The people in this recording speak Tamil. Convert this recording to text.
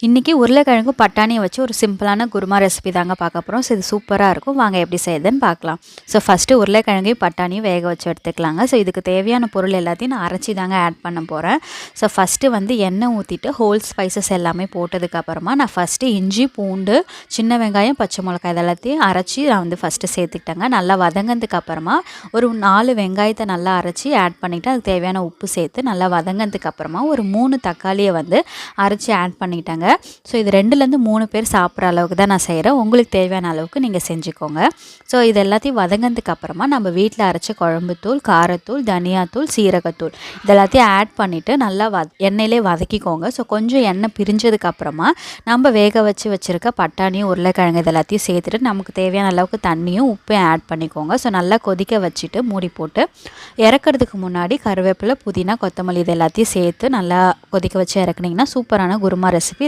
இன்றைக்கி உருளைக்கிழங்கும் பட்டாணியை வச்சு ஒரு சிம்பிளான குருமா ரெசிபி தாங்க பார்க்க போகிறோம். ஸோ இது சூப்பராக இருக்கும். வாங்க எப்படி செய்யுதுன்னு பார்க்கலாம். ஸோ ஃபஸ்ட்டு உருளைக்கிழங்கையும் பட்டாணியும் வேக வச்சு எடுத்துக்கலாங்க. ஸோ இதுக்கு தேவையான பொருள் எல்லாத்தையும் நான் அரைச்சி தாங்க ஆட் பண்ண போகிறேன். ஸோ ஃபஸ்ட்டு வந்து எண்ணெய் ஊற்றிட்டு ஹோல் ஸ்பைசஸ் எல்லாமே போட்டதுக்கப்புறமா நான் ஃபஸ்ட்டு இஞ்சி, பூண்டு, சின்ன வெங்காயம், பச்சை மிளகாய் இதெல்லாத்தையும் அரைச்சி நான் வந்து ஃபஸ்ட்டு சேர்த்துக்கிட்டேங்க. நல்லா வதங்கினதுக்கப்புறமா ஒரு 4 வெங்காயத்தை நல்லா அரைச்சி ஆட் பண்ணிவிட்டு அதுக்கு தேவையான உப்பு சேர்த்து நல்லா வதங்கினதுக்கப்புறமா ஒரு 3 தக்காளியை வந்து அரைச்சி ஆட் பண்ணிட்டேங்க. ஸோ இது 2லேருந்து 3 பேர் சாப்பிட்ற அளவுக்கு தான் நான் செய்கிறேன். உங்களுக்கு தேவையான அளவுக்கு நீங்கள் செஞ்சுக்கோங்க. ஸோ இது எல்லாத்தையும் வதங்கினதுக்கு அப்புறமா நம்ம வீட்டில் அரைச்ச குழம்புத்தூள், காரத்தூள், தனியாத்தூள், சீரகத்தூள் இதெல்லாத்தையும் ஆட் பண்ணிவிட்டு நல்லா எண்ணெயிலே வதக்கிக்கோங்க. ஸோ கொஞ்சம் எண்ணெய் பிரிஞ்சதுக்கப்புறமா நம்ம வேக வச்சுருக்க பட்டாணியும் உருளைக்கிழங்கு இதெல்லாத்தையும் சேர்த்துட்டு நமக்கு தேவையான அளவுக்கு தண்ணியும் உப்பையும் ஆட் பண்ணிக்கோங்க. ஸோ நல்லா கொதிக்க வச்சுட்டு மூடி போட்டு இறக்கிறதுக்கு முன்னாடி கருவேப்பிலை, புதினா, கொத்தமல்லி இது எல்லாத்தையும் சேர்த்து நல்லா கொதிக்க வச்சு இறக்குனிங்கன்னா சூப்பரான குருமா ரெசிபி